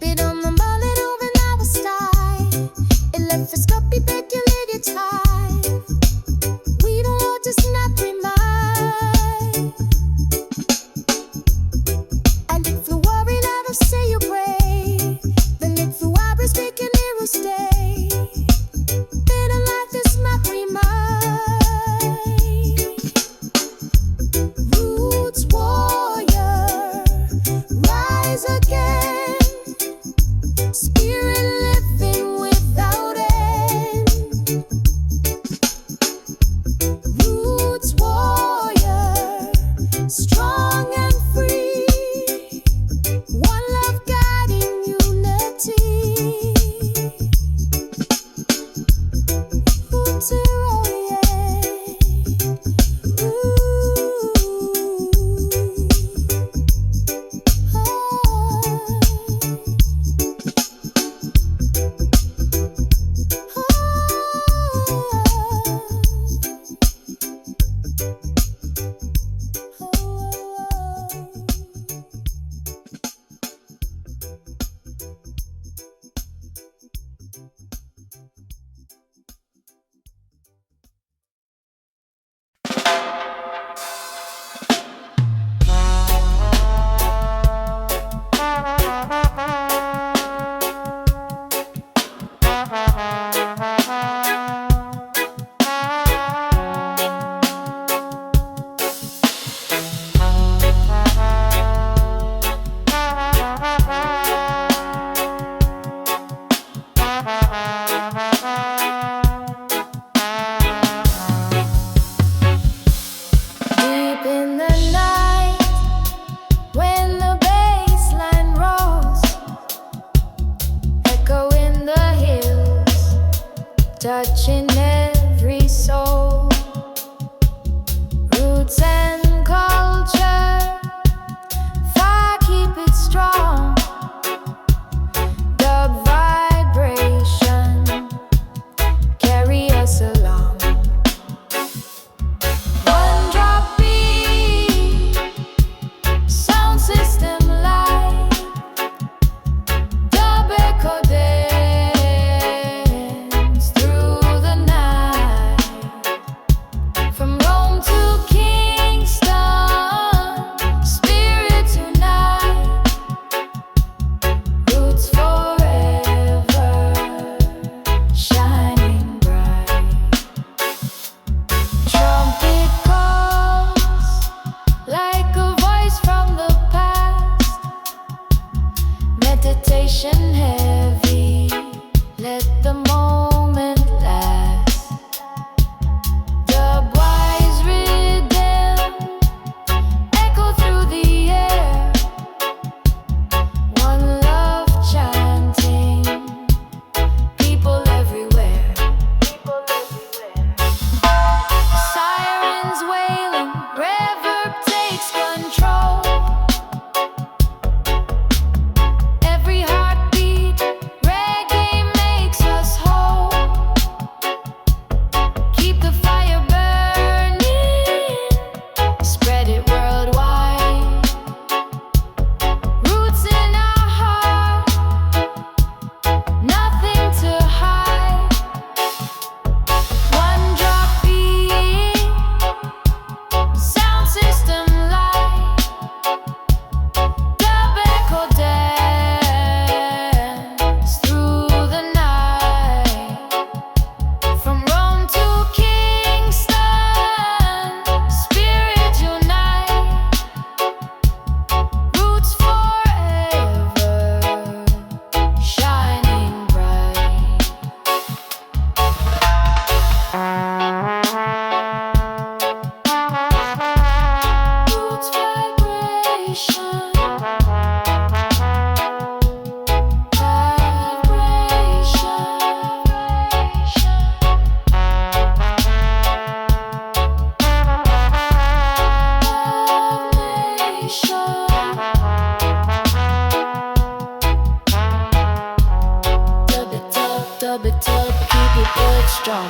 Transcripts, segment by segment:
it on the mullet over now a style. It left the scuppy bed, you let it tie. We don't want to snap remind. And if the worry let us say you pray, then if the wires make an arrow stay, better like this map remind. Roots warrior, rise again. Spirit living without end. Roots warrior, strong and free. One love guiding unity. Roots warrior. Deep in the night, when the bass line rolls, echo in the hills, touching every soul. Roots and culture, fire keep it strong. Dub vibration, carry us along. One drop beat, sound system light, dub echo dance through the night. From Rome to Kingston, spirits unite. Roots forever, shining bright. Trumpet calls like a voice from the past. Meditation heavy, let the moment last. Dub-wise rhythm echo through the air. One love chanting, people everywhere. Sirens wailing, reverb takes control. Every heartbeat, reggae makes us whole. Keep the fire burning, spread it worldwide. Roots in our heart, nothing to hide. One drop beat, sound system light, dub echo dance through the night. From Rome to Kingston, spirit unite. Roots forever, shining bright. Roots vibration, dub it up, keep it good strong.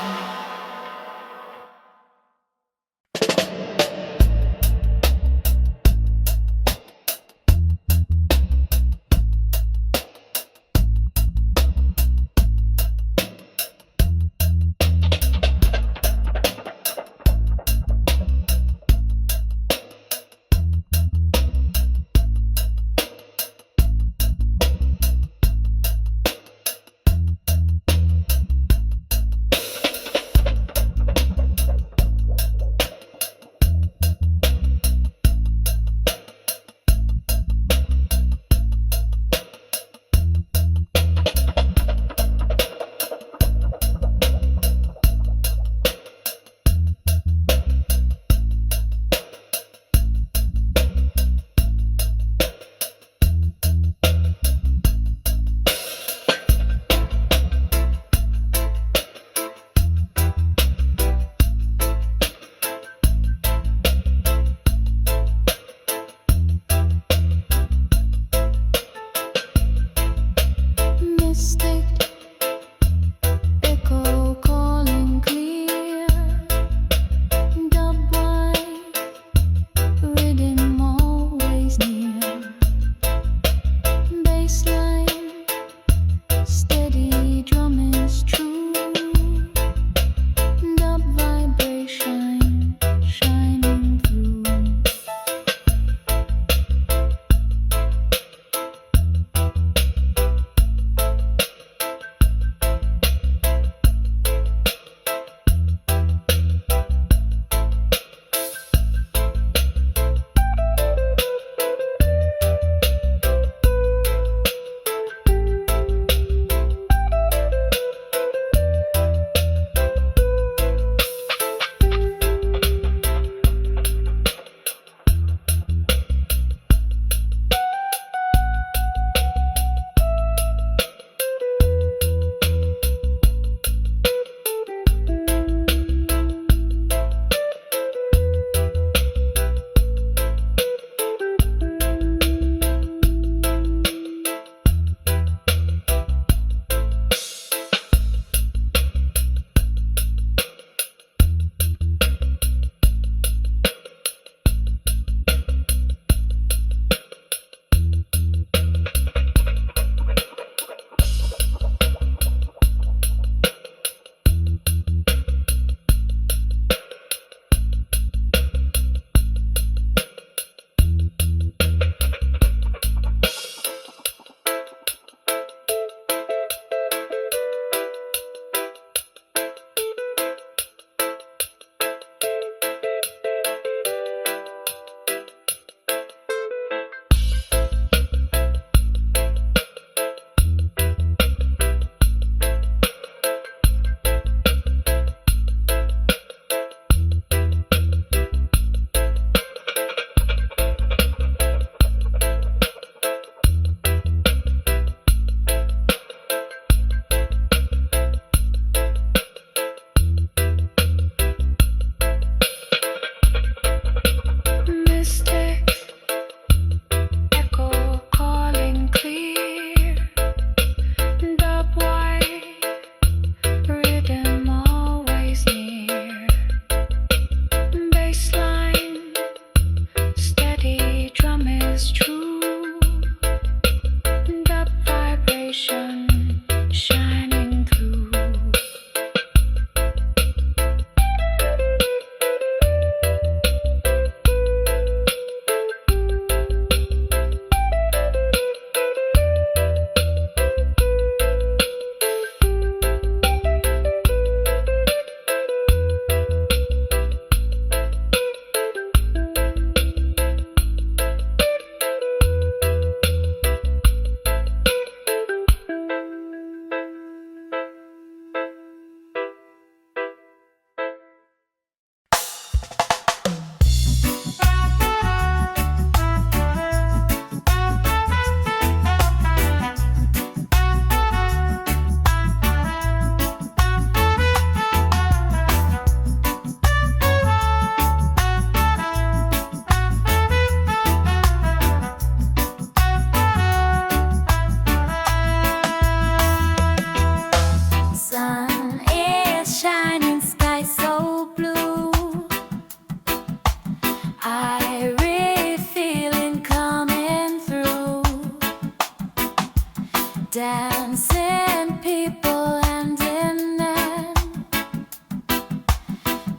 Dancing people hand in hand,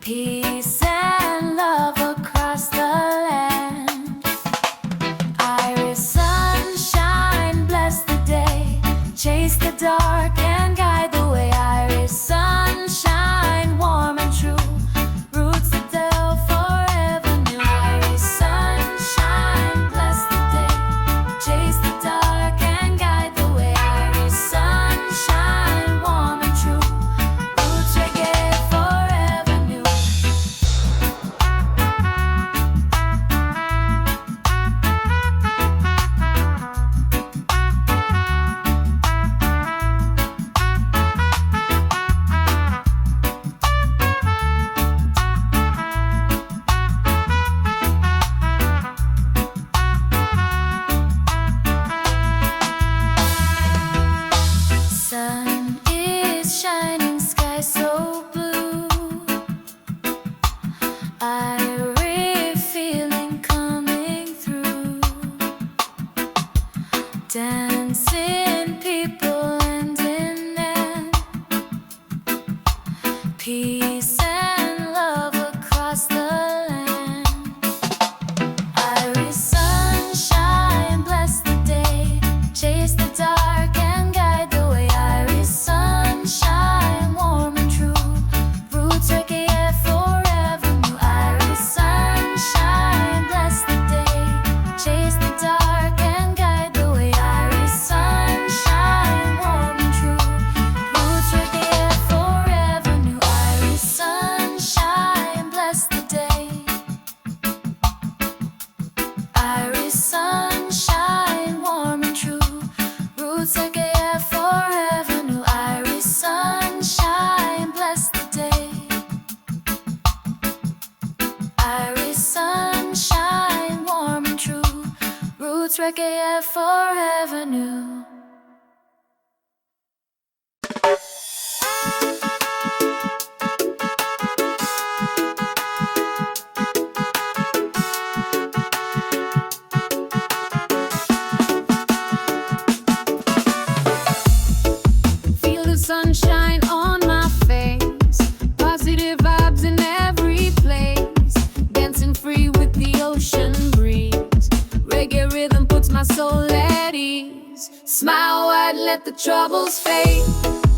peace and love across the land. Iris sunshine, bless the day, chase the dark and guide the way. Iris sunshine, warm and true, roots that delve forever new. Iris sunshine, bless the day, chase the dark and guide the way. Iris sunshine, warm and true, roots reggae forever new. Sun is shining, sky so blue. I feeling coming through. Dancing people hand in hand, peace and love across the land. Iris sunshine, bless the day, chase the dark and guide the way. Iris sunshine, warm and true, roots reggae forever new. Iris sunshine, bless the day, chase the dark and guide the way. Iris sunshine, warm and true, roots reggae forever new. Iris sunshine, bless the day. Iris sunshine, warm and true, roots reggae forever new. Iris sunshine, bless the day. Iris sunshine, warm and true, roots reggae forever new. Feel the sunshine on my face, positive vibes in every place, dancing free with the ocean breeze. Reggae rhythm puts my soul at ease. Smile wide, let the troubles fade.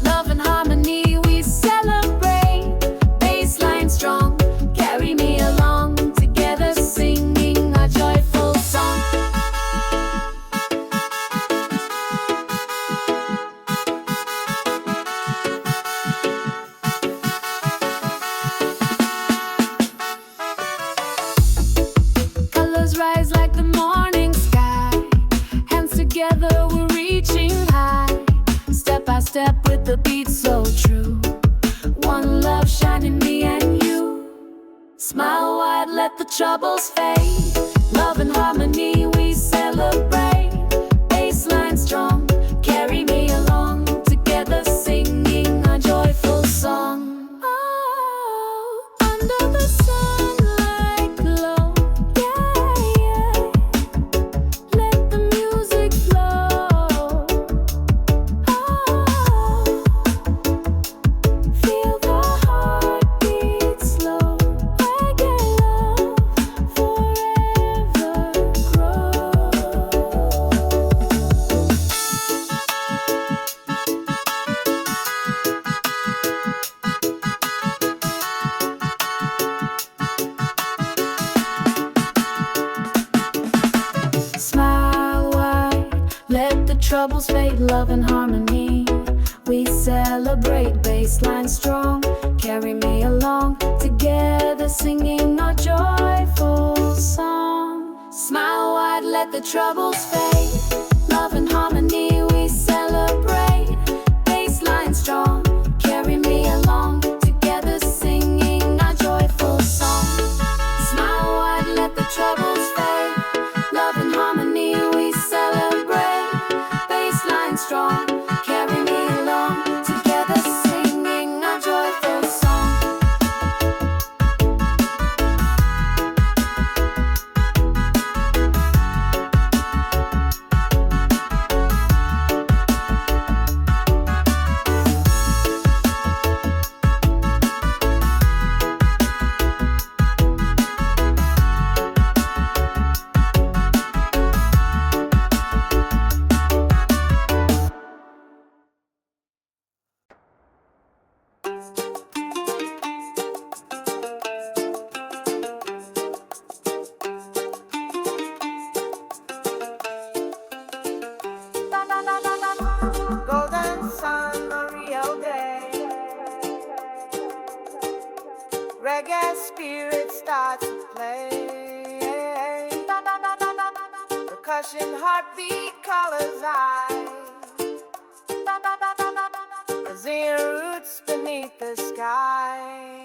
Love and harmony we celebrate. Bassline strong, carry me along, together singing a joyful song. Colors rise like the morning sky, hands together we're reaching high. Step by step with the beat so true, one love shining me and you. Smile wide, let the troubles fade. Love and harmony we celebrate. Bassline strong, carry me along, together singing a joyful song. Oh, under the sunlight glow, yeah, yeah. Let the music flow. Oh, feel the heartbeat slow. Reggae love forever grow. Smile wide, let the troubles fade. Love and harmony we celebrate. Bassline strong, carry me along, together singing our joyful song. Smile wide, let the troubles fade. Love and harmony we celebrate. Bassline strong, carry me along, together singing our joyful song. Smile wide, let the troubles fade. Love and harmony we celebrate. Bassline strong, carry me along, together singing our joyful song. rushing heartbeat colors eyes, as in roots beneath the sky.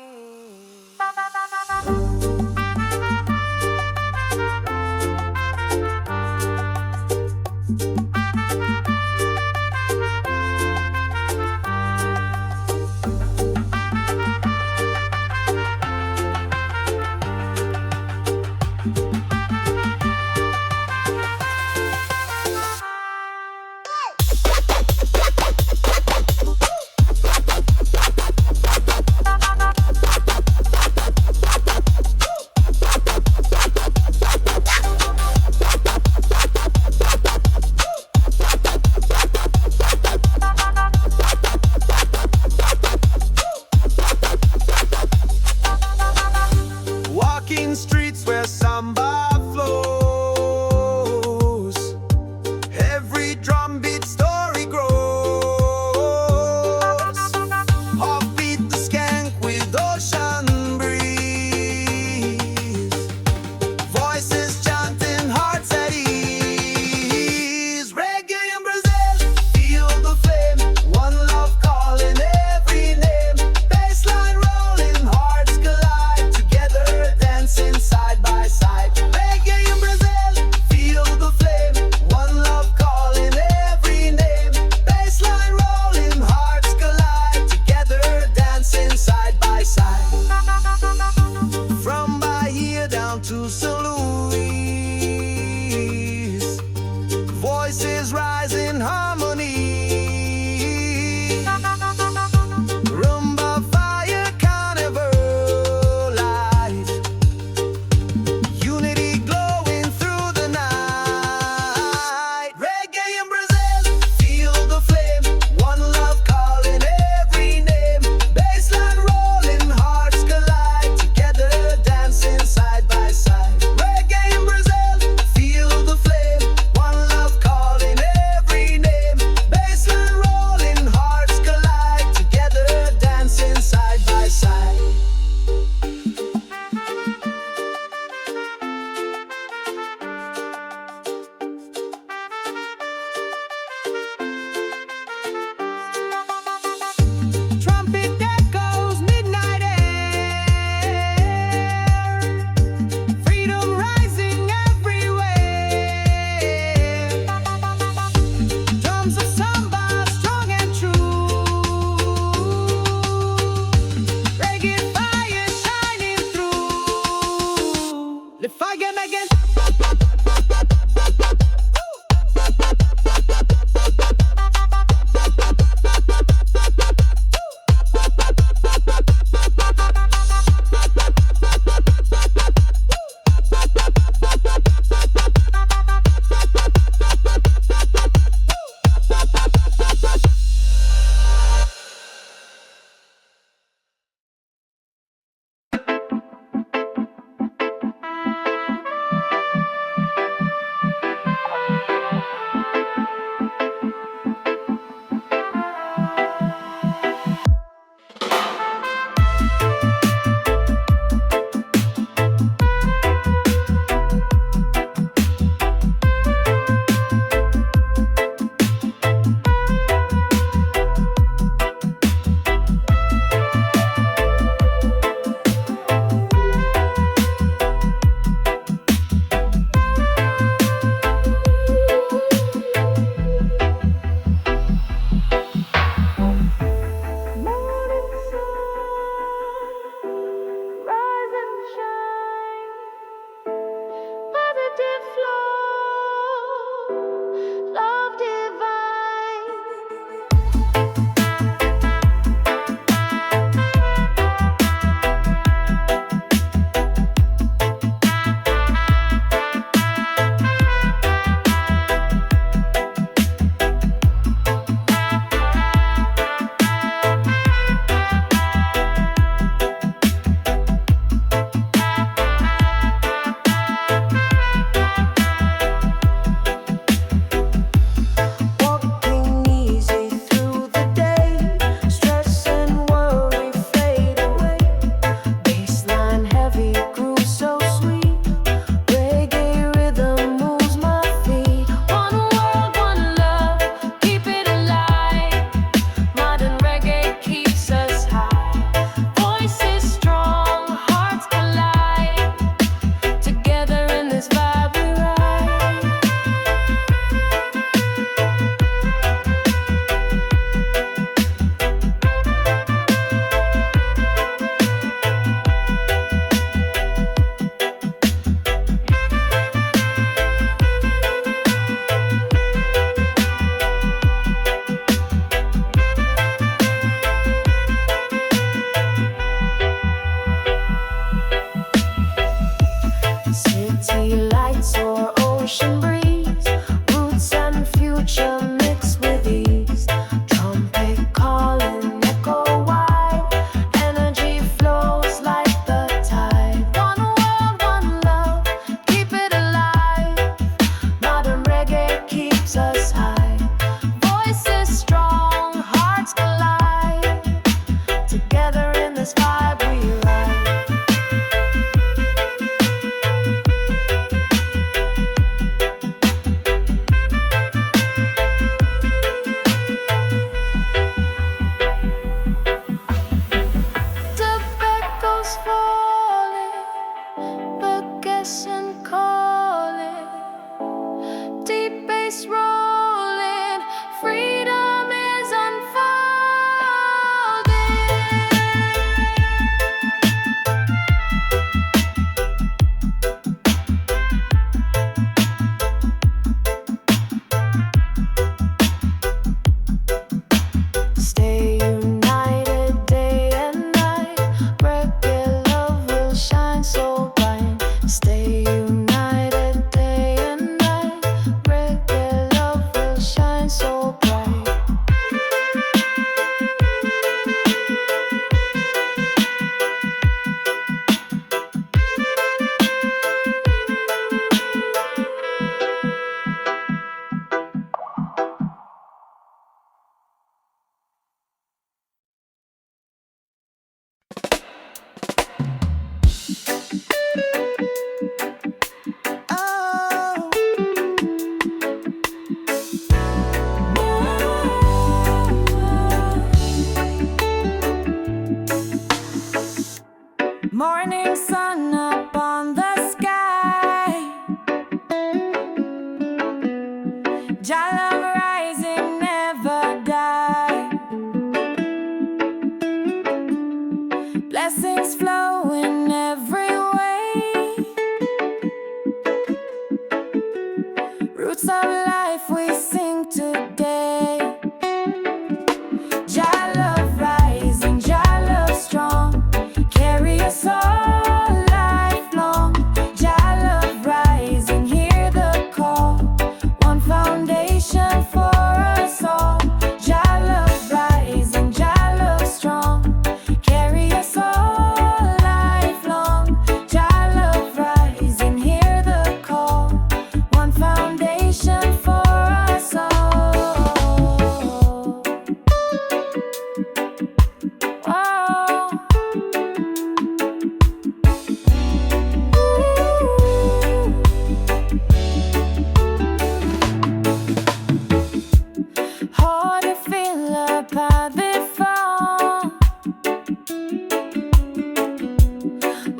pas défend.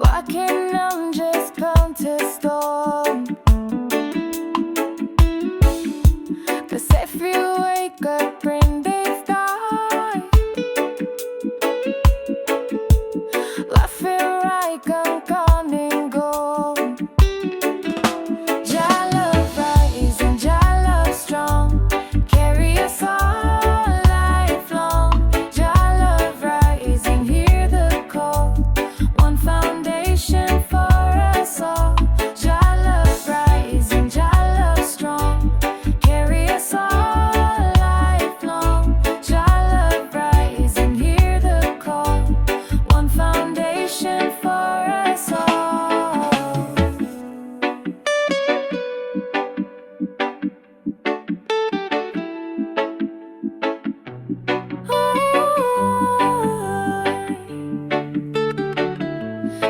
Walking on just bound to storm. 'Cause if you wake up and they've died, laughing like I'm gone and gone. Jah love rising, Jah love strong, carry us all lifelong. Jah love rising, hear the call, one foundation for us all. Jah love rising, Jah love strong, carry us all lifelong. Jah love rising, hear the call, one foundation for us all.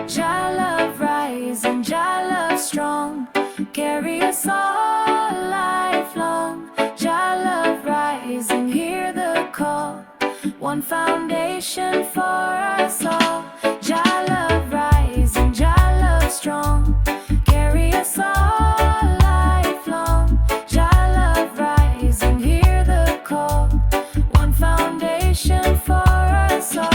Jah love rising, Jah love strong, carry us all lifelong. Jah love rising, hear the call, one foundation for us all. Jah love rising, Jah love strong, carry us all lifelong. Jah love rising, hear the call, one foundation for us all.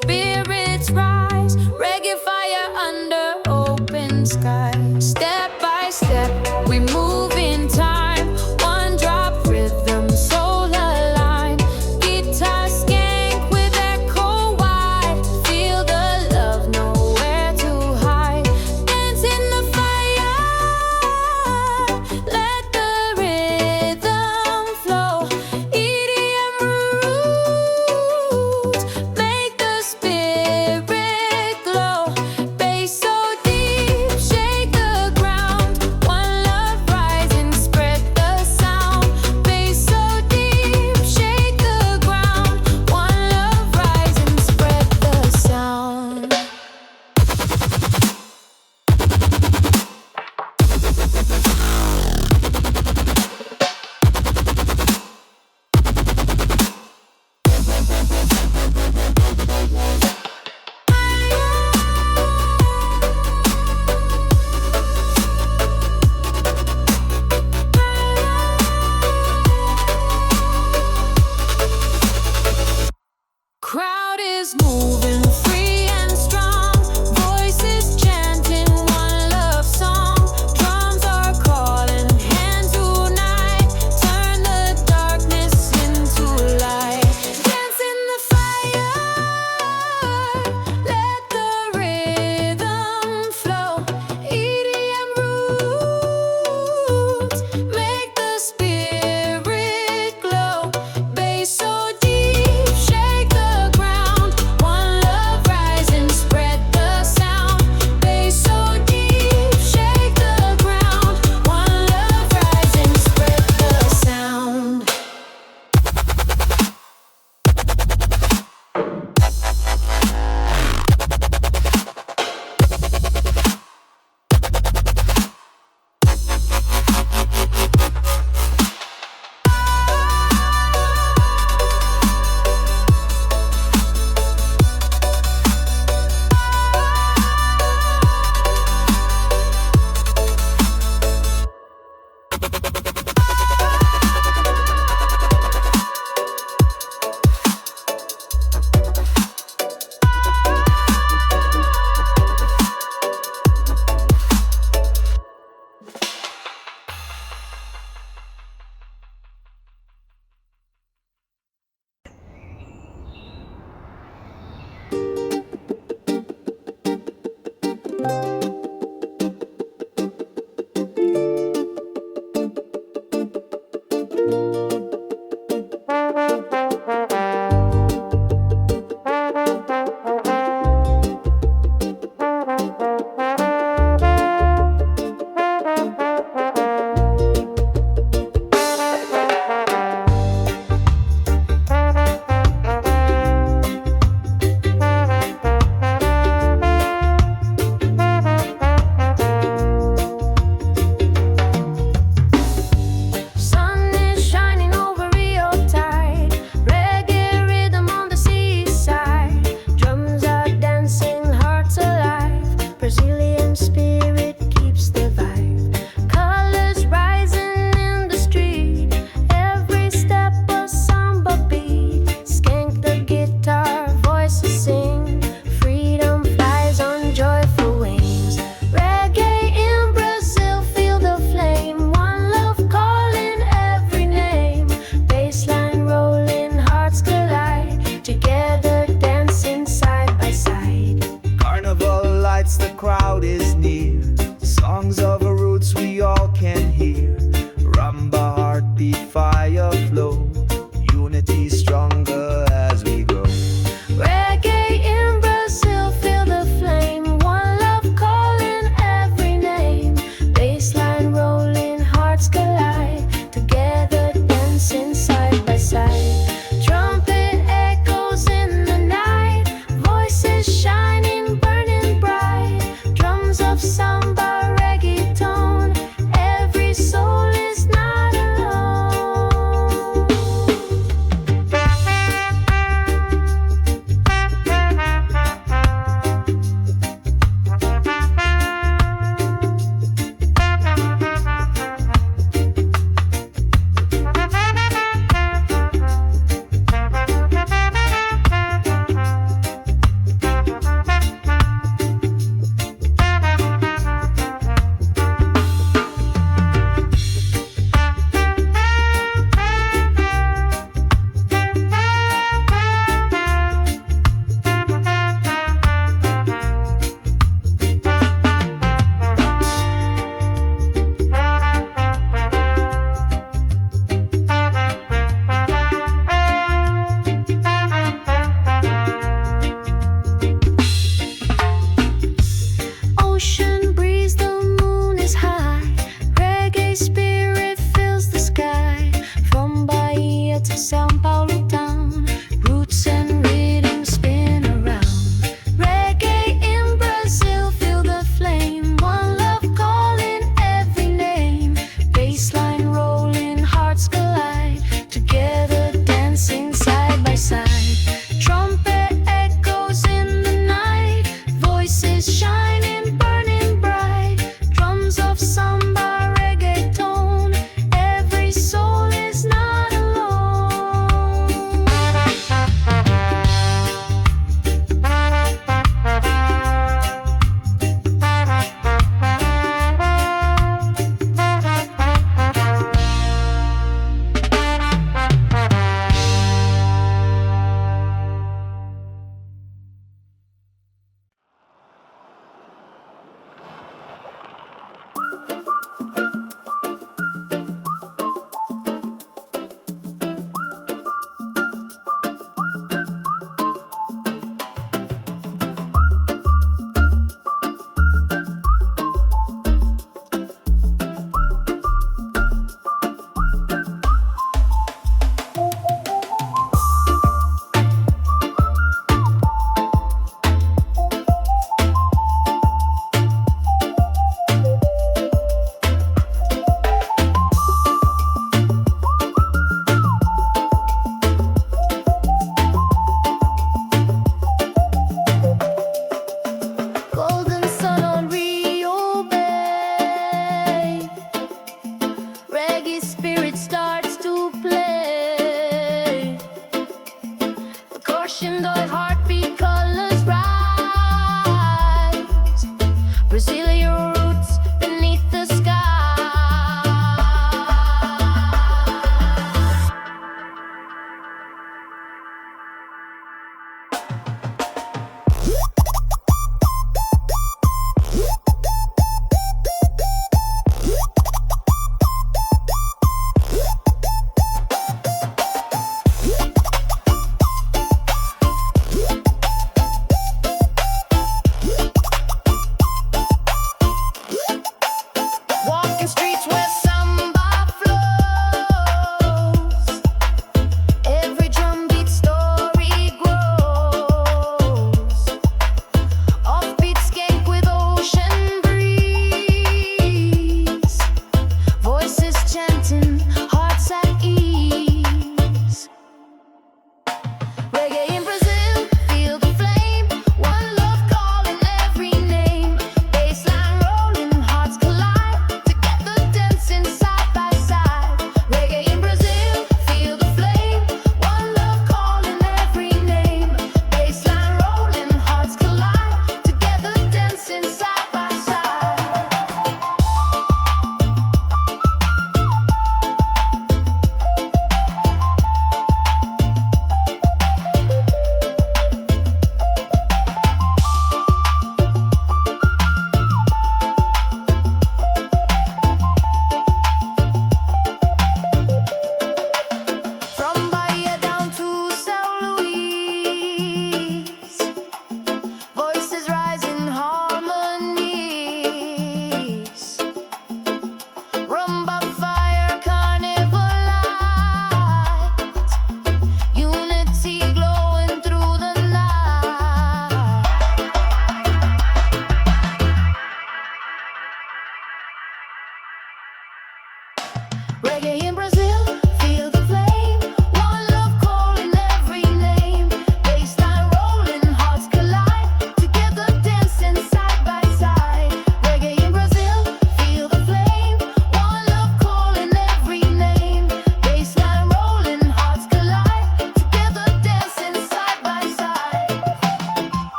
Spirits rise, reggae fire under open sky. Step by step, we move in time. One drop rhythm, soul aligned. Guitar skank with echo wide. Feel the love, nowhere to hide. Dance in the fire, let the rhythm flow. EDM roots make the spirit glow. Bass so deep, shake the ground.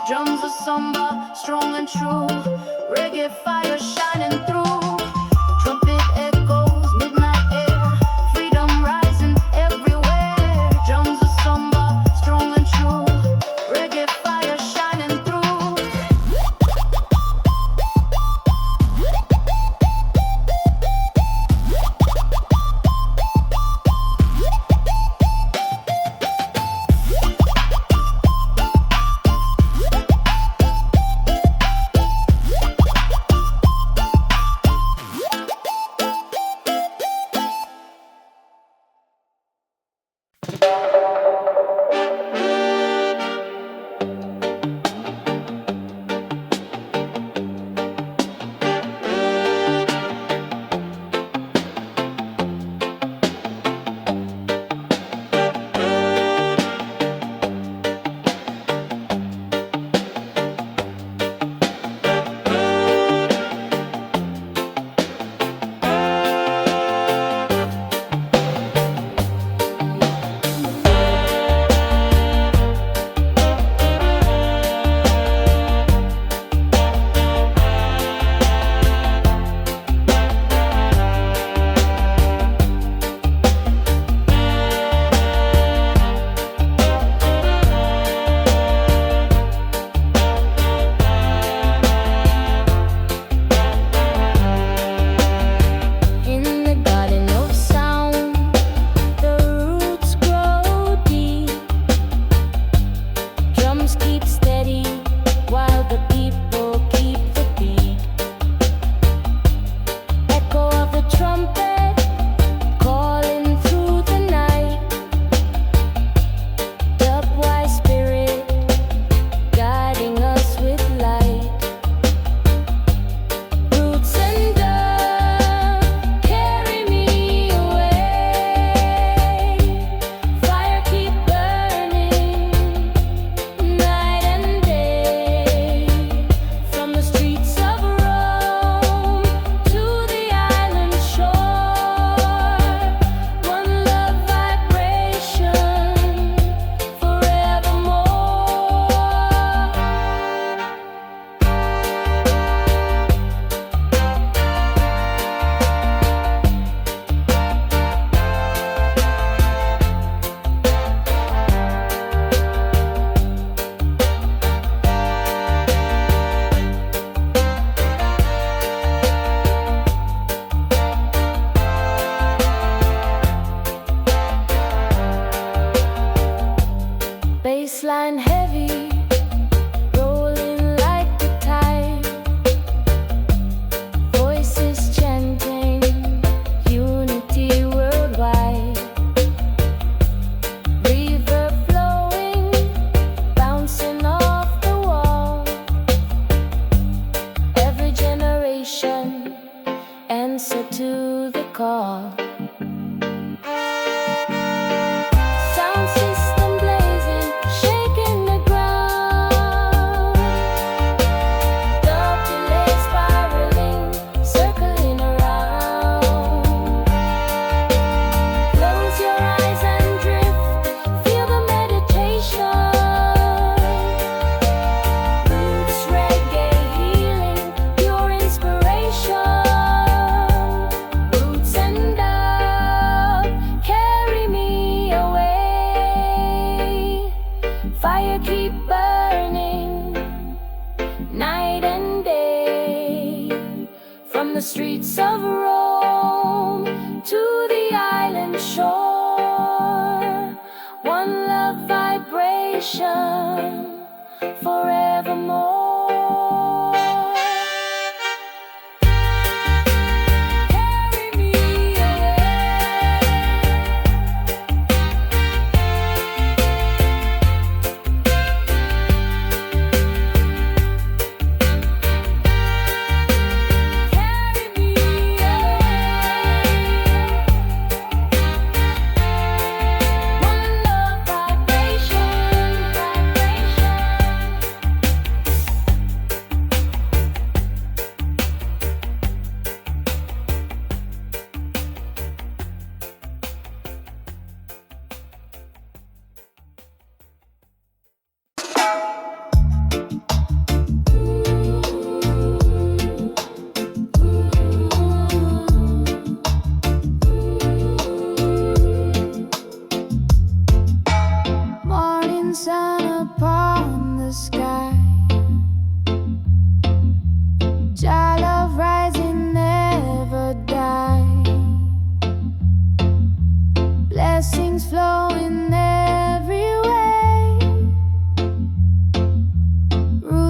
Drums of samba, strong and true. Reggae fire shining through. Trumpet echoes, midnight air. Freedom rising everywhere. Drums of samba, strong and true. Reggae fire shining through. Baseline heavy, rolling like the tide. Voices chanting, unity worldwide. River flowing, bouncing off the wall. Every generation answer to the call. Sound system blazing, shaking the ground. The delay spiraling, circling around. Close your eyes and drift, feel the meditation. Roots reggae healing, pure inspiration. Roots and up, carry me away. Fire keep burning, night and day. From the streets of Rome to the island shore. One love vibration forevermore. Carry me One love vibration, vibration.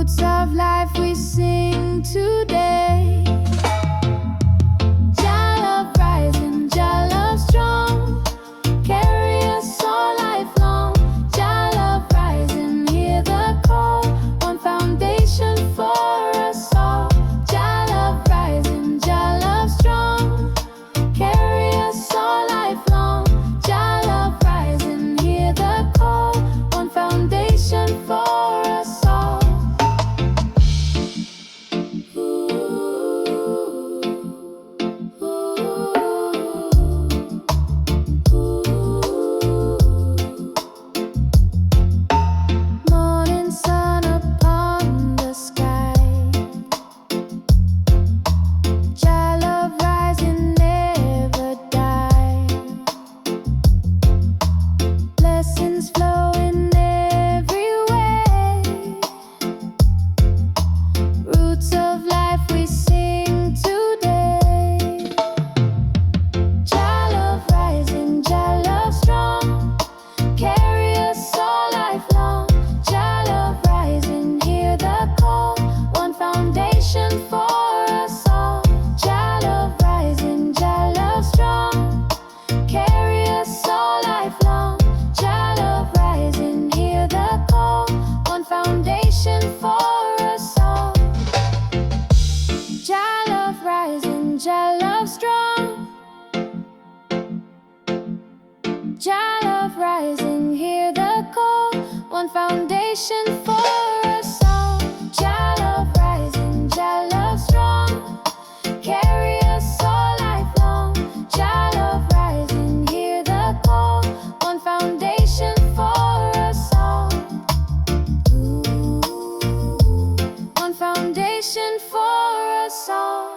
Roots of life we sing today. Jah love rising, Jah love strong, carry us all lifelong. Jah love rising, hear the call, one foundation for us all. Jah love rising, Jah love strong, carry us all lifelong. Jah love rising, hear the call, one foundation for us all. Morning sun upon the sky, Jah love rising, never die. Blessings flowing every way. Roots of life we sing today. Jah love rising, Jah love strong, carry us all lifelong. Jah love rising, hear the call, one foundation for us all. Jah love rising, Jah love strong, carry us all lifelong. Jah love rising, hear the call, one foundation for us all. Jah love rising, Jah love strong, Jah love rising, hear the call, one foundation for us all. Jah love rising, Jah love strong, carry us all lifelong. Jah love rising, hear the call, one foundation for us all. One foundation for us all.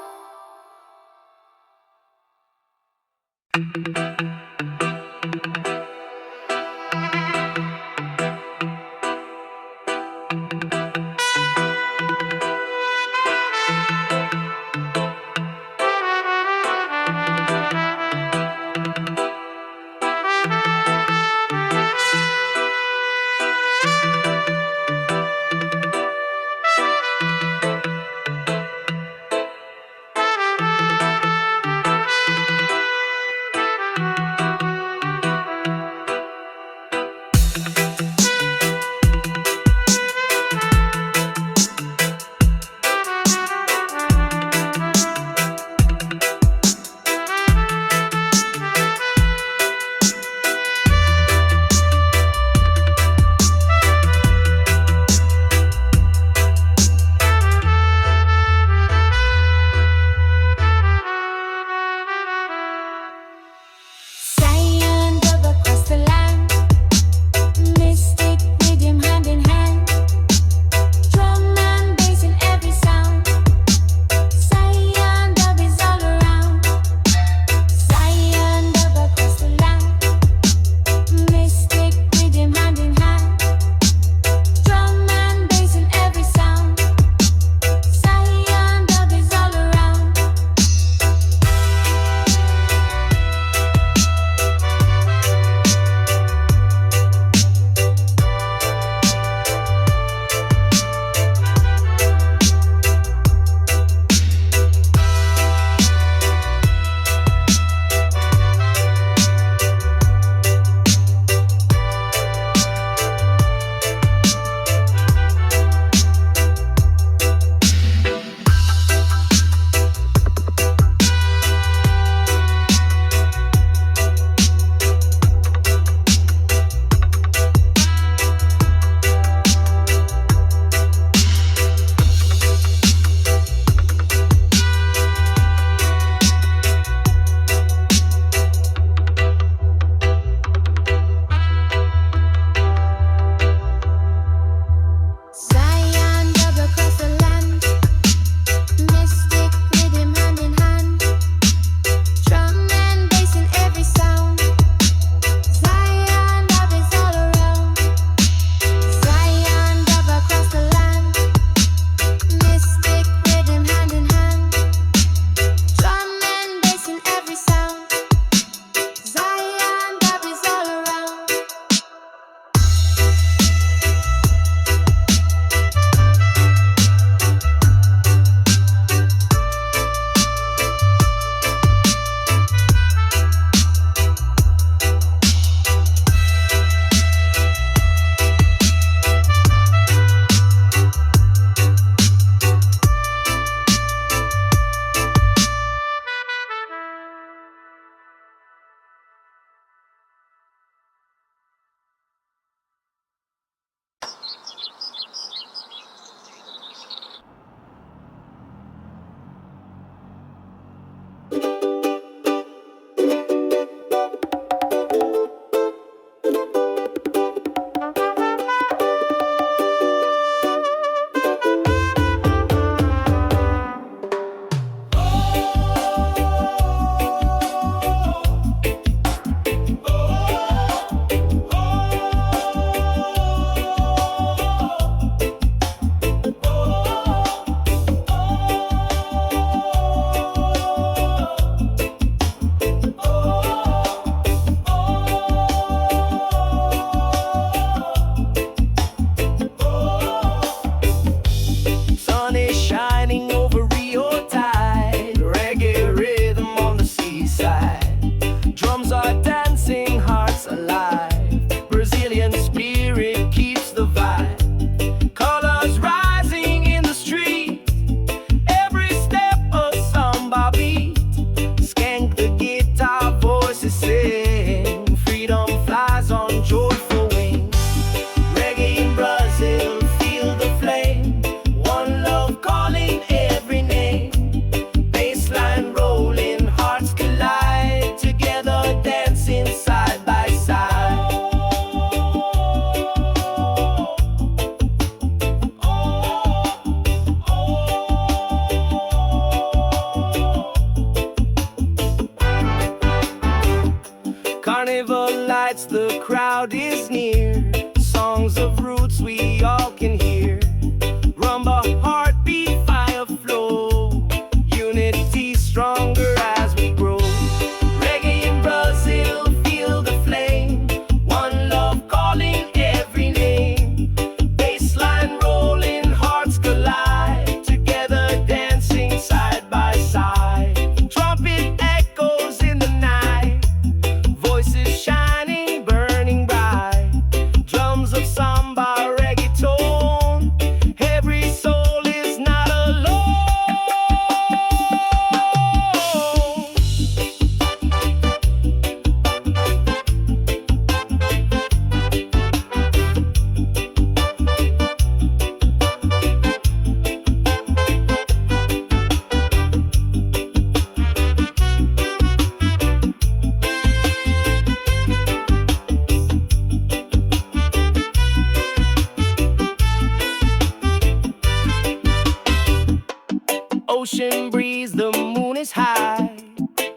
ocean breeze, the moon is high.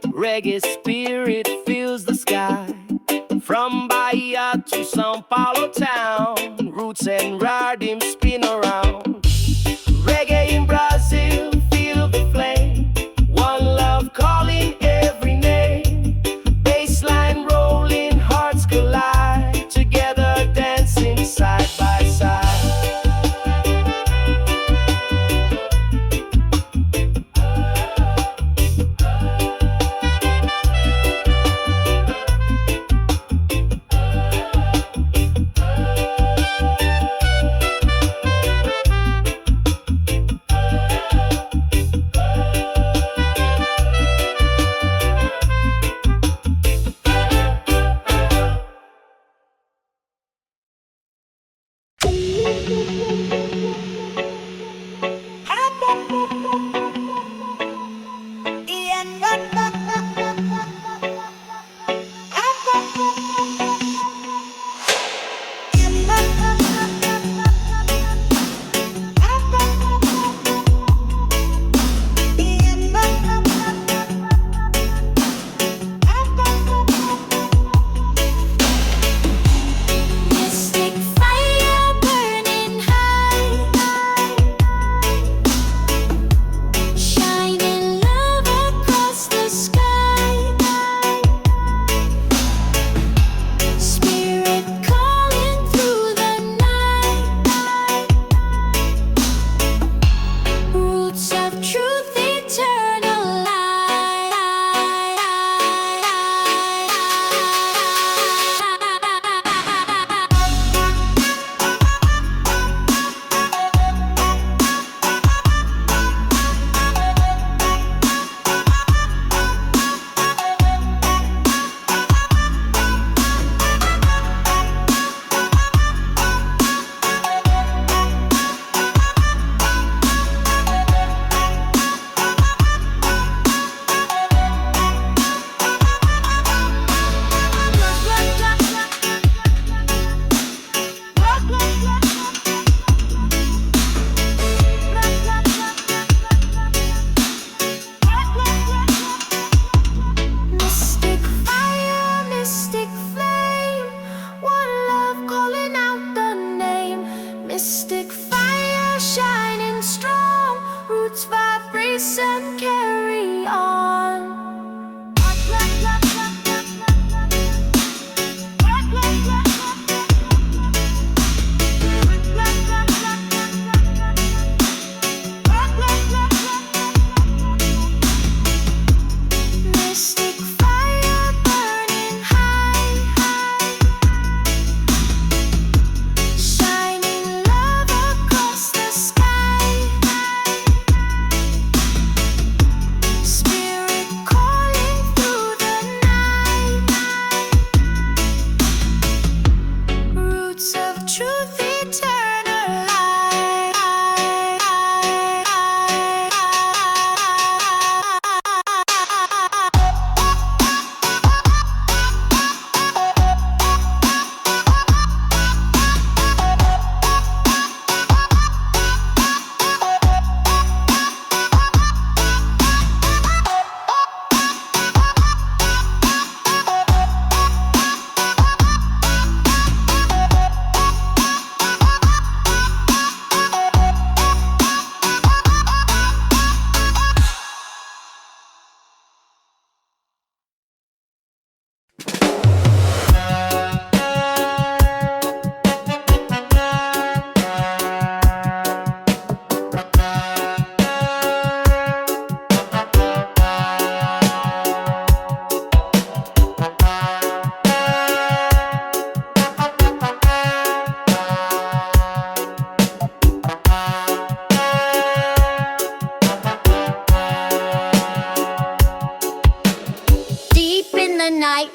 Reggae spirit fills the sky. From Bahia to Sao Paulo town, roots and rhythm spin around. Reggae in Brazil, feel the flame. One love calling every name. Bassline rolling, hearts collide. Together dancing side by side.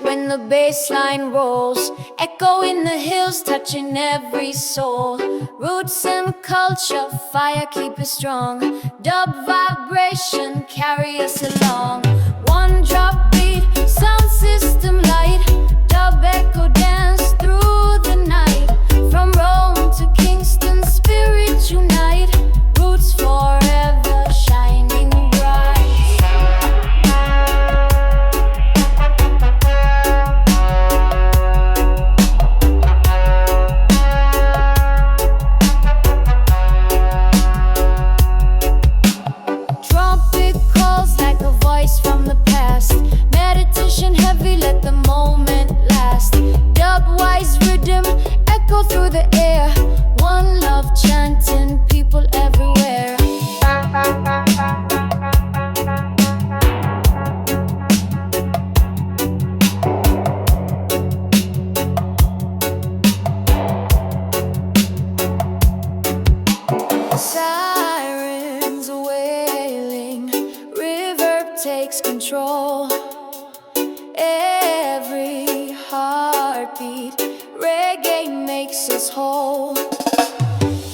when the bass line rolls, echo in the hills, touching every soul. Roots and culture, fire keep it strong. Dub vibration, carry us along. One drop beat, sound system light. Dub echo dance through the night. From Rome to Kingston, spirits unite. Roots forever shining Sirens wailing, river takes control. Every heartbeat, reggae makes us whole.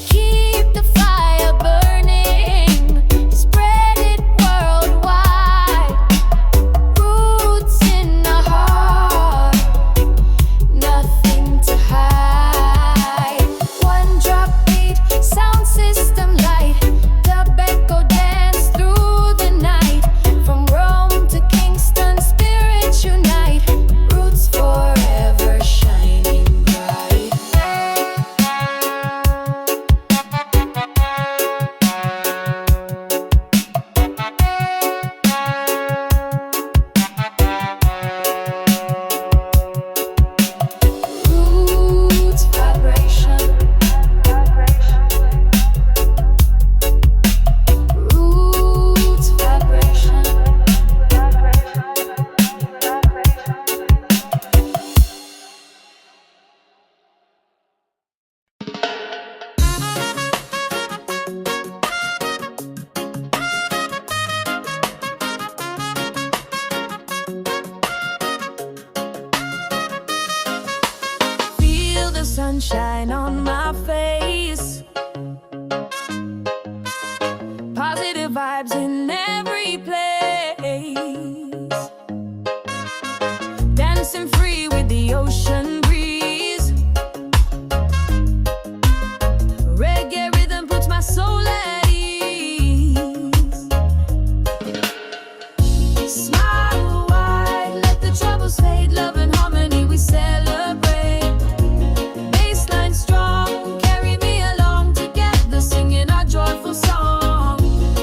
Keep the fire burning, spread it worldwide. Roots in the heart, nothing to hide. One drop beat, sound system light, tobacco dance through the night. From Rome to Kingston, spirits unite. Roots forever shining bright. Roots vibration. Roots vibration. Feel the sunshine on my face. Positive vibes in every place. Dancing free with the ocean breeze. Reggae rhythm puts my soul at ease. Smile wide, let the troubles fade. Love and harmony we celebrate. Baseline strong, carry me along together, singing our joyful song.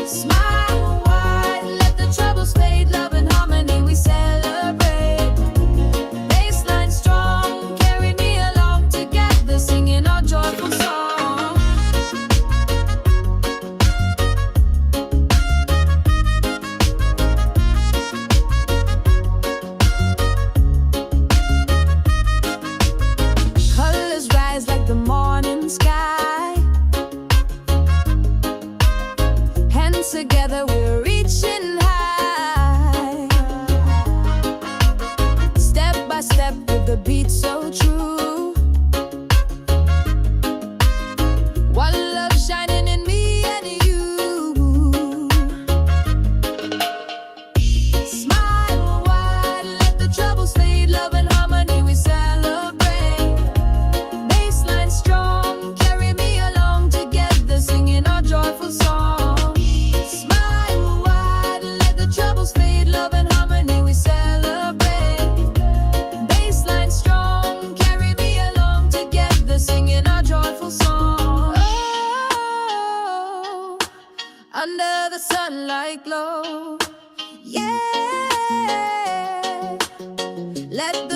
Smile wide, let the troubles fade. Love and harmony we celebrate. Baseline strong, carry me along together, singing our joyful song. Colors rise like the morning sky. Hands together, we're reaching high. Step by step with the beat so true. One love shining in me and you. Smile wide, let the troubles fade. Love and harmony we celebrate. Baseline strong, carry me along together, singing our joyful song. Smile wide, let the troubles fade. Love and harmony we celebrate. Baseline strong, carry me along together, singing our joyful song. Oh, under the sunlight glow, yeah. Let